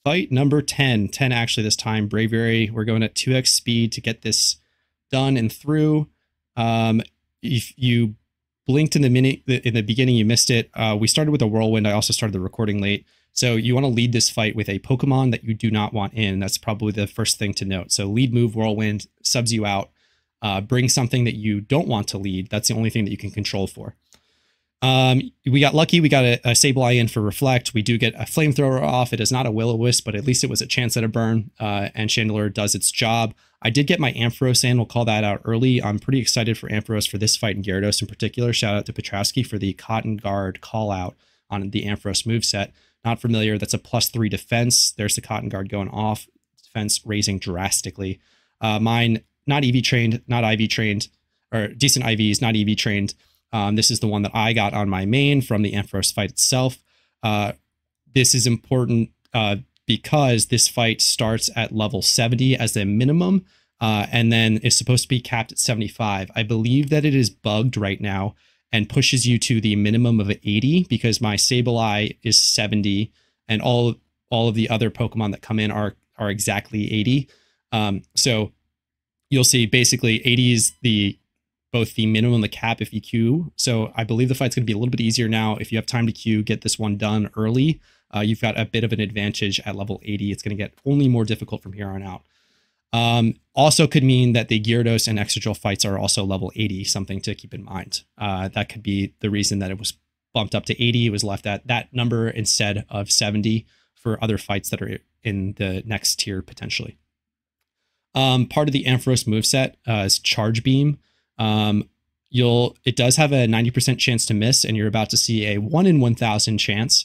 Fight number 10. 10 actually this time. Braviary. We're going at 2x speed to get this done and through. If you blinked in the beginning, you missed it. We started with a whirlwind. I also started the recording late. So you want to lead this fight with a Pokemon that you do not want in. That's probably the first thing to note. So lead move whirlwind subs you out. Bring something that you don't want to lead. That's the only thing that you can control for. We got lucky. We got a Sableye in for Reflect. We do get a Flamethrower off. It is not a Will-O-Wisp, but at least it was a chance at a burn, and Chandelure does its job. I did get my Ampharos in. We'll call that out early. I'm pretty excited for Ampharos for this fight and Gyarados in particular. Shout out to Petrowski for the Cotton Guard call out on the Ampharos moveset. Not familiar. That's a +3 defense. There's the Cotton Guard going off. Defense raising drastically. Mine, not EV trained, not IV trained, or decent IVs, not EV trained. This is the one that I got on my main from the Ampharos fight itself. This is important because this fight starts at level 70 as the minimum, and then is supposed to be capped at 75. I believe that it is bugged right now and pushes you to the minimum of 80 because my Sableye is 70, and all of the other Pokemon that come in are exactly 80. So you'll see basically 80 is both the minimum and the cap if you queue. So I believe the fight's going to be a little bit easier now. If you have time to queue, get this one done early. You've got a bit of an advantage at level 80. It's going to get only more difficult from here on out. Also could mean that the Gyarados and Excadrill fights are also level 80, something to keep in mind. That could be the reason that it was bumped up to 80. It was left at that number instead of 70 for other fights that are in the next tier potentially. Part of the Ampharos moveset is Charge Beam. It does have a 90% chance to miss, and you're about to see a 1 in 1,000 chance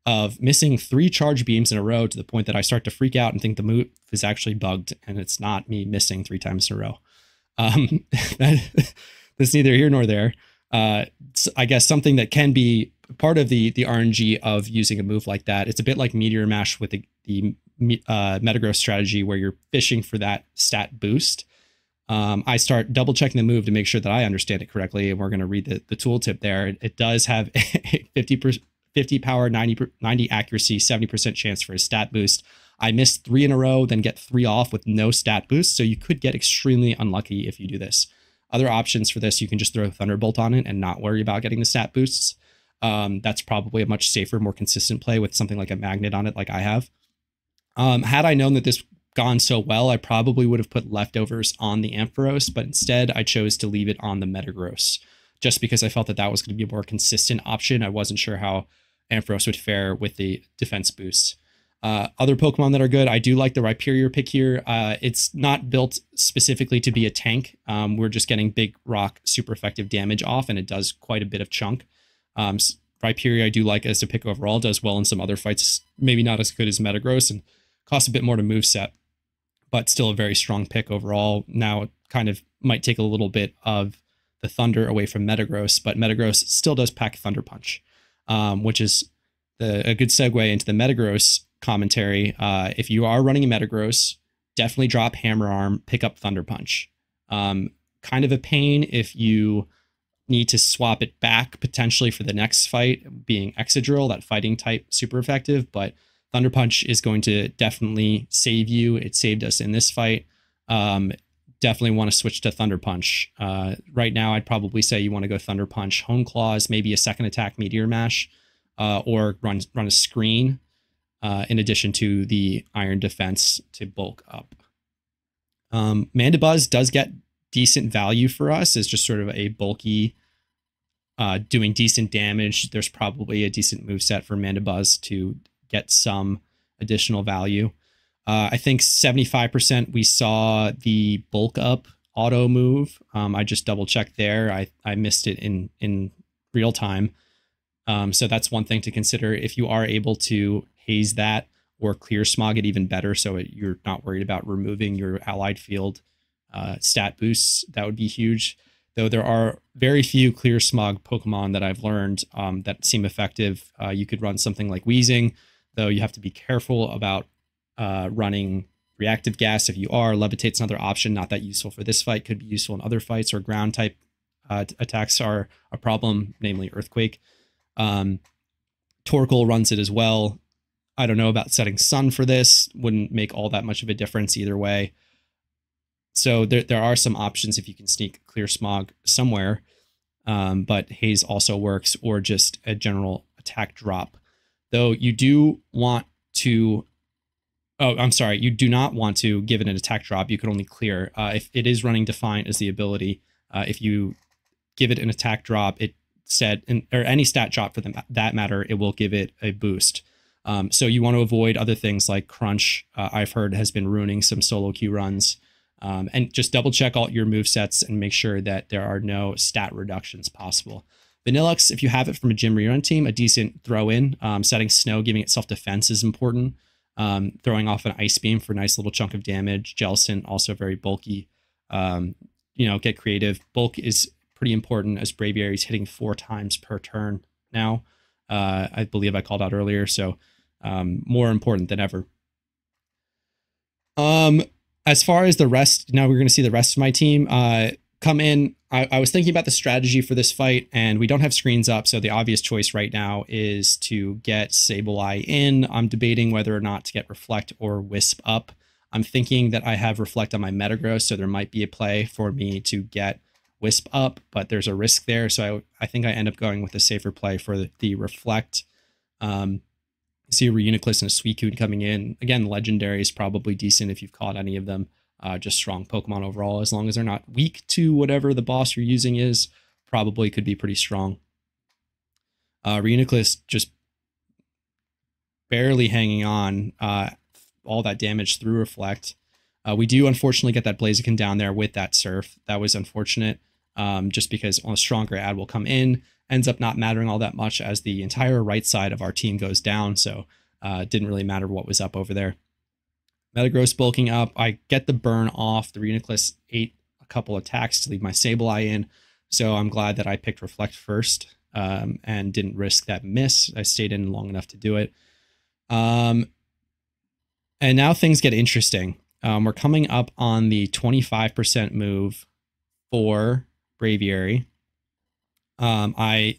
of missing 3 charge beams in a row, to the point that I start to freak out and think the move is actually bugged and it's not me missing 3 times in a row. That's neither here nor there. I guess something that can be part of the RNG of using a move like that. It's a bit like Meteor Mash with the Metagross strategy, where you're fishing for that stat boost. I start double checking the move to make sure that I understand it correctly, and we're going to read the tooltip there. It does have a 50 power, 90 accuracy, 70% chance for a stat boost. I missed 3 in a row, then get 3 off with no stat boost, so you could get extremely unlucky if you do this. Other options for this, you can just throw Thunderbolt on it and not worry about getting the stat boosts. That's probably a much safer, more consistent play with something like a magnet on it like I have. Had I known that this gone so well, I probably would have put leftovers on the Ampharos, but instead I chose to leave it on the Metagross, just because I felt that that was going to be a more consistent option. I wasn't sure how Ampharos would fare with the defense boosts. Other Pokemon that are good, I do like the Rhyperior pick here. It's not built specifically to be a tank. We're just getting big rock, super effective damage off, and it does quite a bit of chunk. Rhyperior I do like as a pick overall, does well in some other fights, maybe not as good as Metagross, and costs a bit more to move set, but still a very strong pick overall. Now it kind of might take a little bit of the thunder away from Metagross, but Metagross still does pack Thunder Punch, which is a good segue into the Metagross commentary. If you are running a Metagross, definitely drop Hammer Arm, pick up Thunder Punch. Kind of a pain if you need to swap it back potentially for the next fight, being Excadrill, that fighting type, super effective, but Thunder Punch is going to definitely save you. It saved us in this fight. Definitely want to switch to Thunder Punch. Right now, I'd probably say you want to go Thunder Punch, Hone Claws, maybe a second attack Meteor Mash, or run a screen in addition to the Iron Defense to bulk up. Mandibuzz does get decent value for us as just sort of a bulky, doing decent damage. There's probably a decent moveset for Mandibuzz to get some additional value. I think 75% we saw the bulk up auto move. I just double checked there. I missed it in real time. So that's one thing to consider. If you are able to haze that or clear smog it, even better, so you're not worried about removing your allied field stat boosts, that would be huge. Though there are very few clear smog Pokemon that I've learned that seem effective. You could run something like Weezing, though you have to be careful about running reactive gas. If you are, Levitate's another option, not that useful for this fight, could be useful in other fights, or ground type attacks are a problem, namely Earthquake. Torkoal runs it as well. I don't know about setting Sun for this. Wouldn't make all that much of a difference either way. So there are some options if you can sneak Clear Smog somewhere. But Haze also works, or just a general attack drop. Though you do want to... Oh, I'm sorry. You do not want to give it an attack drop. You can only clear. If it is running Defiant as the ability, if you give it an attack drop, it said, or any stat drop for that matter, it will give it a boost. So you want to avoid other things like Crunch. I've heard has been ruining some solo queue runs. And just double check all your move sets and make sure that there are no stat reductions possible. Vanillux, if you have it from a gym rerun team, a decent throw in. Setting Snow, giving it self-defense is important. Throwing off an Ice Beam for a nice little chunk of damage. Jellicent, also very bulky. Get creative. Bulk is pretty important as Braviary is hitting 4 times per turn now. I believe I called out earlier, so more important than ever. As far as the rest, now we're going to see the rest of my team come in. I was thinking about the strategy for this fight, and we don't have screens up, so the obvious choice right now is to get Sableye in. I'm debating whether or not to get Reflect or Wisp up. I'm thinking that I have Reflect on my Metagross, so there might be a play for me to get Wisp up, but there's a risk there, so I think I end up going with a safer play for the Reflect. See a Reuniclus and a Suicune coming in. Again, Legendary is probably decent if you've caught any of them. Just strong Pokemon overall, as long as they're not weak to whatever the boss you're using is, probably could be pretty strong. Reuniclus just barely hanging on, all that damage through Reflect. We do unfortunately get that Blaziken down there with that Surf. That was unfortunate, just because on a stronger ad will come in. Ends up not mattering all that much as the entire right side of our team goes down, so it didn't really matter what was up over there. Metagross bulking up. I get the burn off. The Reuniclus ate a couple attacks to leave my Sableye in, so I'm glad that I picked Reflect first and didn't risk that miss. I stayed in long enough to do it. And now things get interesting. We're coming up on the 25% move for Braviary. It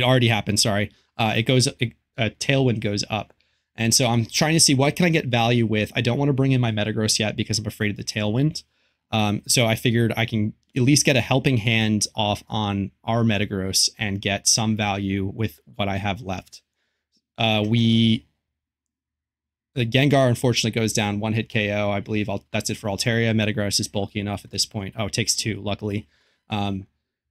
already happened. Sorry. A Tailwind goes up. And so I'm trying to see what can I get value with. I don't want to bring in my Metagross yet because I'm afraid of the Tailwind. So I figured I can at least get a helping hand off on our Metagross and get some value with what I have left. The Gengar unfortunately goes down, 1-hit KO. I believe that's it for Altaria. Metagross is bulky enough at this point. Oh, it takes 2, luckily.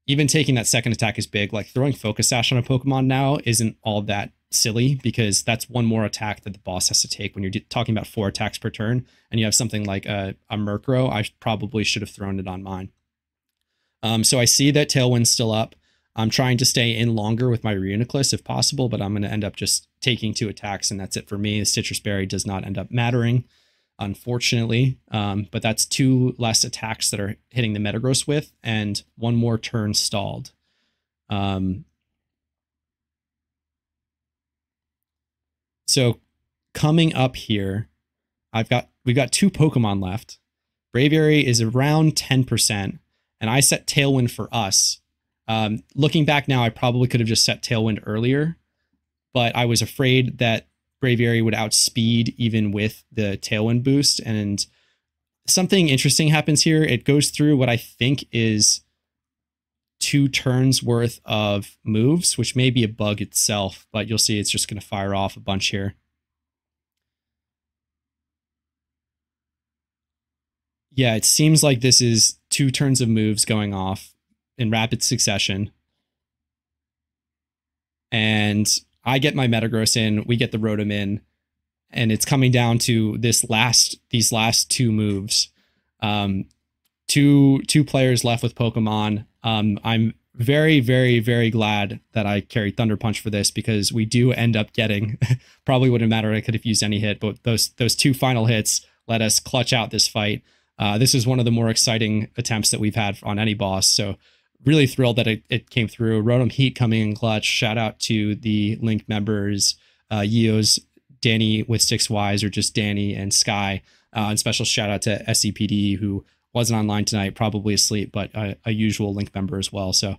Even taking that second attack is big. Like throwing Focus Sash on a Pokemon now isn't all that silly, because that's one more attack that the boss has to take when you're talking about 4 attacks per turn, and you have something like a Murkrow. I probably should have thrown it on mine. So I see that Tailwind's still up. I'm trying to stay in longer with my Reuniclus if possible, but I'm going to end up just taking 2 attacks, and that's it for me. The Citrus Berry does not end up mattering, unfortunately, but that's 2 less attacks that are hitting the Metagross with, and 1 more turn stalled. So coming up here, we've got 2 Pokemon left. Braviary is around 10%, and I set Tailwind for us. Looking back now, I probably could have just set Tailwind earlier, but I was afraid that Braviary would outspeed even with the Tailwind boost, and something interesting happens here. It goes through what I think is 2 turns worth of moves, which may be a bug itself, but you'll see it's just going to fire off a bunch here. Yeah, it seems like this is 2 turns of moves going off in rapid succession. And I get my Metagross in, we get the Rotom in, and it's coming down to these last 2 moves. 2 players left with Pokemon. I'm very, very, very glad that I carried Thunder Punch for this, because we do end up getting, probably wouldn't matter, I could have used any hit, but those 2 final hits let us clutch out this fight. This is one of the more exciting attempts that we've had on any boss, so really thrilled that it came through. Rotom Heat coming in clutch. Shout out to the Link members, Yeos, Danny with 6 Ys, or just Danny, and Sky. And special shout out to SCPD, who wasn't online tonight, probably asleep, but a usual Link member as well. So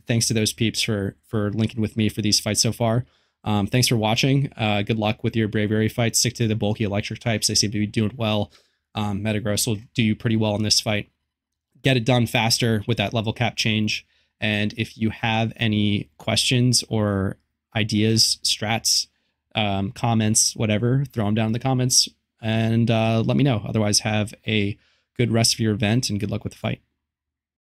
thanks to those peeps for linking with me for these fights so far. Thanks for watching. Good luck with your Braviary fight. Stick to the bulky electric types. They seem to be doing well. Metagross will do you pretty well in this fight. Get it done faster with that level cap change. And if you have any questions or ideas, strats, comments, whatever, throw them down in the comments and let me know. Otherwise, have a good rest of your event and good luck with the fight.